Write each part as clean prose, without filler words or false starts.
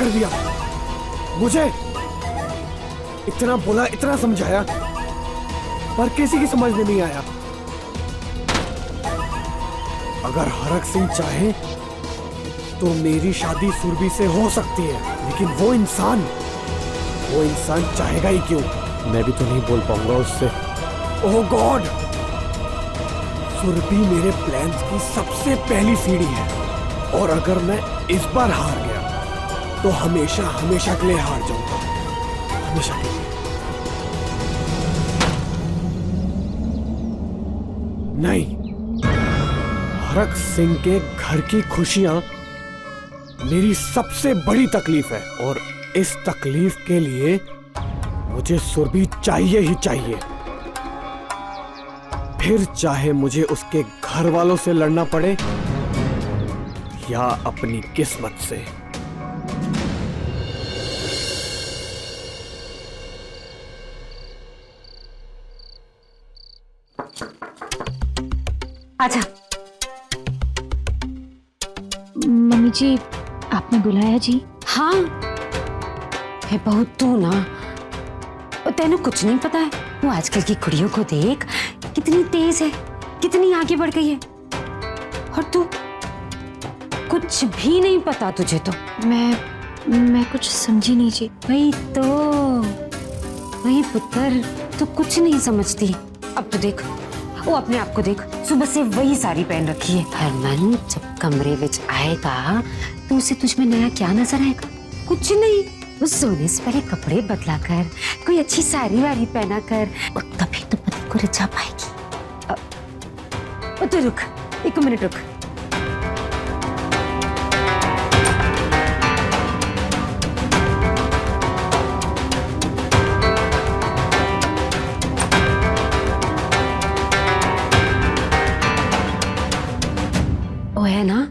कर दिया। मुझे इतना बोला, इतना समझाया, पर किसी की समझ में नहीं आया। अगर हरक सिंह चाहे तो मेरी शादी सुरभि से हो सकती है, लेकिन वो इंसान चाहेगा ही क्यों? मैं भी तो नहीं बोल पाऊंगा उससे। ओह गॉड, सुरभि मेरे प्लान्स की सबसे पहली सीढ़ी है, और अगर मैं इस बार हार गया तो हमेशा हमेशा के लिए हार जाऊंगा, हमेशा के लिए। नहीं, हरक सिंह के घर की खुशियां मेरी सबसे बड़ी तकलीफ है, और इस तकलीफ के लिए मुझे सुरभि चाहिए ही चाहिए। फिर चाहे मुझे उसके घर वालों से लड़ना पड़े या अपनी किस्मत से। आजा। मम्मी जी, आपने बुलाया जी? हाँ, है बहू तू ना, तेनू कुछ नहीं पता है। वो आजकल की कुड़ियों को देख, कितनी तेज है, कितनी आगे बढ़ गई है, और तू कुछ भी नहीं पता तुझे तो। मैं कुछ समझी नहीं जी। वही पुत्र, तू कुछ नहीं समझती। अब तो देख, वो अपने आप को देख, सुबह से वही साड़ी पहन रखी है। हरमन जब कमरे विच आएगा तो उसे तुझ में नया क्या नजर आएगा? कुछ नहीं। वो सोने से पहले कपड़े बदला कर, कोई अच्छी साड़ी वाड़ी पहना कर, और तभी तो पति को रिझा पाएगी। तो रुक, 1 मिनट रुक। वो है ना,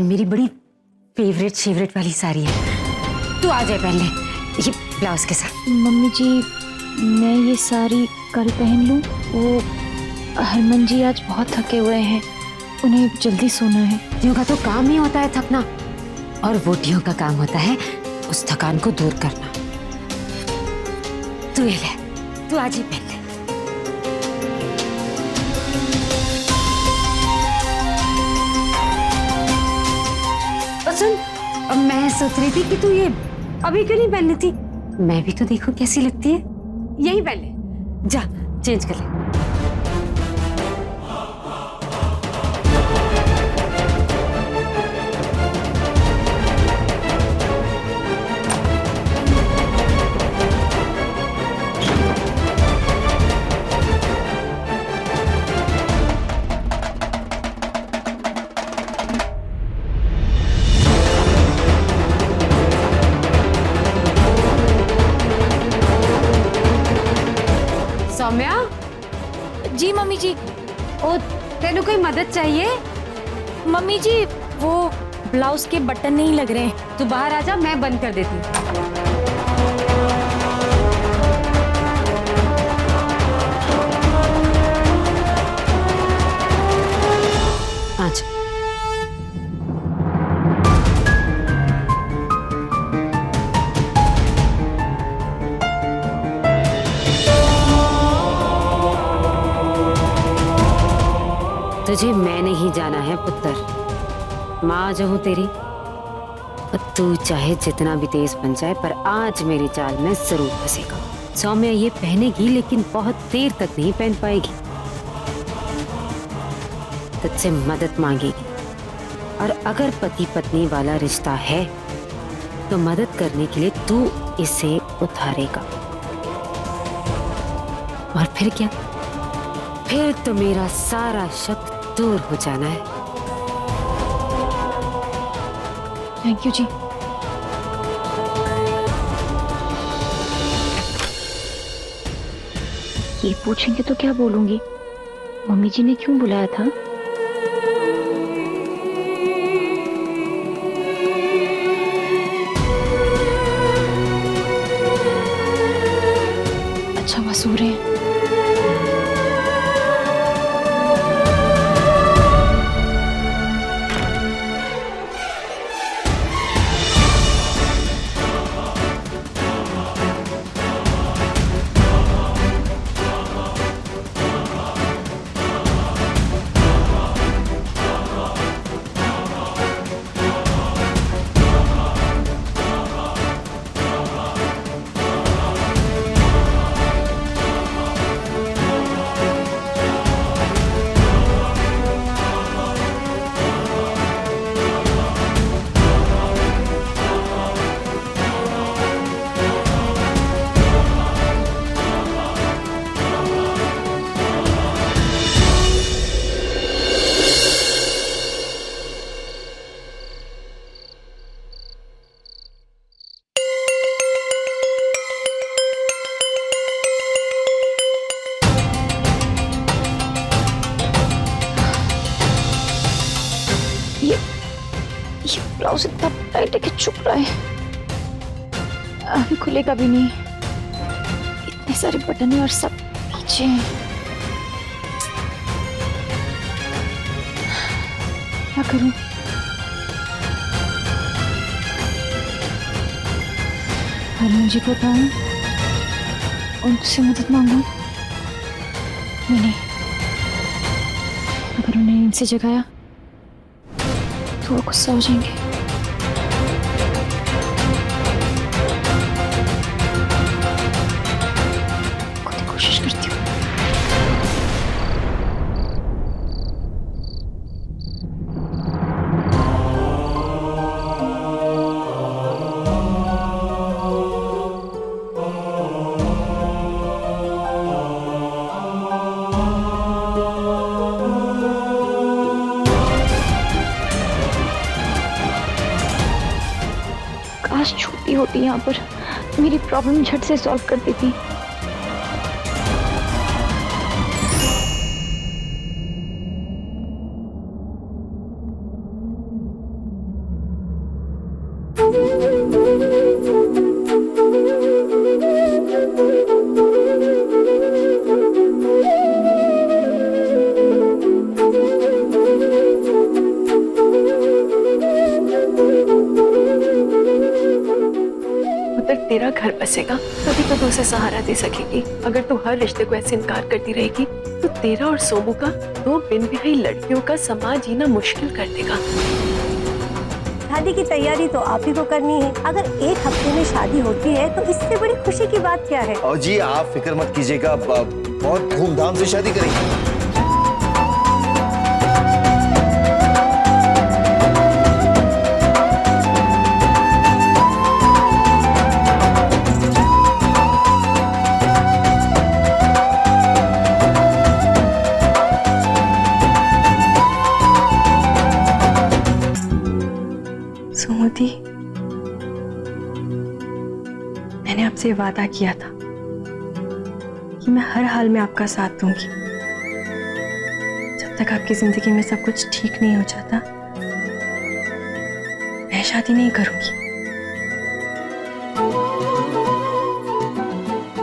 मेरी बड़ी फेवरेट वाली साड़ी है। तू आ जाए पहले, ये ब्लाउज के साथ। मम्मी जी, मैं ये साड़ी कल पहन लूं? वो हरमन जी आज बहुत थके हुए हैं, उन्हें जल्दी सोना है। वोटियों का तो काम ही होता है थकना, और वोटियों का काम होता है उस थकान को दूर करना। तू ये ले, तू आज ही पहन ले। सुन, अब मैं सोच रही थी कि तू ये अभी क्यों नहीं पहननी थी? मैं भी तो देखो कैसी लगती है। यही पहन ले, जा चेंज कर ले। सौम्या। जी मम्मी जी। ओ, तेनू कोई मदद चाहिए? मम्मी जी, वो ब्लाउज के बटन नहीं लग रहे हैं। तू बाहर आजा, मैं बंद कर देती हूँ। अच्छा, तुझे मैंने ही जाना है पुत्र। माँ जो हूं तेरी, तू चाहे जितना भी तेज बन जाए, पर आज मेरी चाल में जरूर फंसेगा। सौम्या ये पहनेगी, लेकिन बहुत देर तक नहीं पहन पाएगी। तुझसे मदद मांगेगी, और अगर पति पत्नी वाला रिश्ता है तो मदद करने के लिए तू इसे उतारेगा। और फिर क्या? फिर तो मेरा सारा शक दूर हो जाना है। थैंक यू जी। ये पूछेंगे तो क्या बोलूंगी? मम्मी जी ने क्यों बुलाया था? अच्छा वह सो रहे हैं। टाइट है कि चुप रहा है। अभी खुलेगा भी नहीं, इतने सारे बटन हैं और सब पीछे हैं। क्या करूं? हरमन जी को बताऊं, उनसे मदद मांगूं? नहीं, अगर उन्हें इनसे जगाया तो वो गुस्सा हो जाएंगे। खुद ही कोशिश करती हूँ। काश छोटी होती यहाँ पर, मेरी प्रॉब्लम झट से सॉल्व कर देती। उधर तेरा घर बसेगा तभी तो तू उसे सहारा दे सकेगी। अगर तू हर रिश्ते को ऐसे इनकार करती रहेगी तो तेरा और सोमू का दो बिन विवाही लड़कियों का समाज जीना मुश्किल कर देगा। शादी की तैयारी तो आप ही को करनी है। अगर एक हफ्ते में शादी होती है तो इससे बड़ी खुशी की बात क्या है? और जी आप फिक्र मत कीजिएगा, बहुत धूमधाम से शादी करेंगे। सुमति, मैंने आपसे वादा किया था कि मैं हर हाल में आपका साथ दूंगी। जब तक आपकी जिंदगी में सब कुछ ठीक नहीं हो जाता, मैं शादी नहीं करूंगी।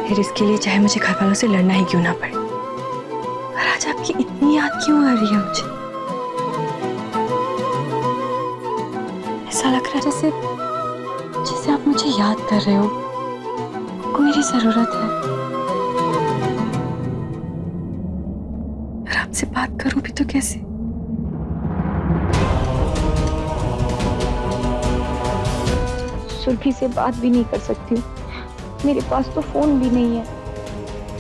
फिर इसके लिए चाहे मुझे घर वालों से लड़ना ही क्यों ना पड़े। और आज आपकी इतनी याद क्यों आ रही है मुझे? ऐसा लग रहा है जैसे आप मुझे याद कर रहे हो। आपको मेरी जरूरत है। और आपसे बात करूं भी तो कैसे? सुरभि से बात भी नहीं कर सकती हूँ, मेरे पास तो फोन भी नहीं है।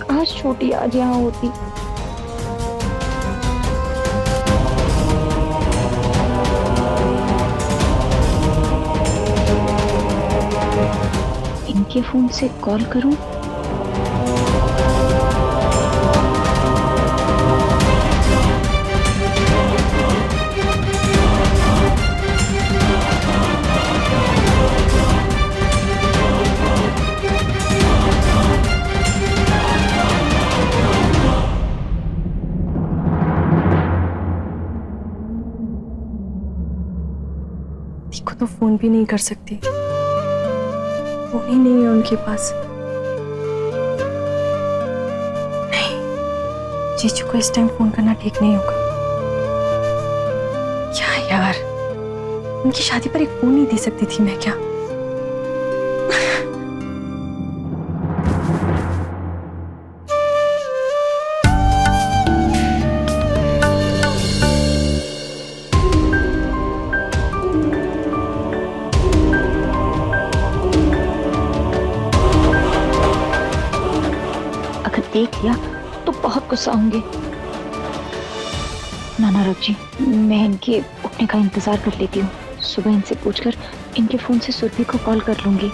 काश छोटी आज यहाँ होती। इनके फोन से कॉल करूं? देखो तो फोन भी नहीं कर सकती, फोन ही नहीं है उनके पास। नहीं, जीजू को इस टाइम फोन करना ठीक नहीं होगा। क्या यार, उनकी शादी पर एक फोन नहीं दे सकती थी मैं क्या? देख लिया तो बहुत गुस्सा होंगे। नाना रख जी, मैं इनके उठने का इंतजार कर लेती हूँ। सुबह इनसे पूछकर इनके फोन से सुरभि को कॉल कर लूंगी।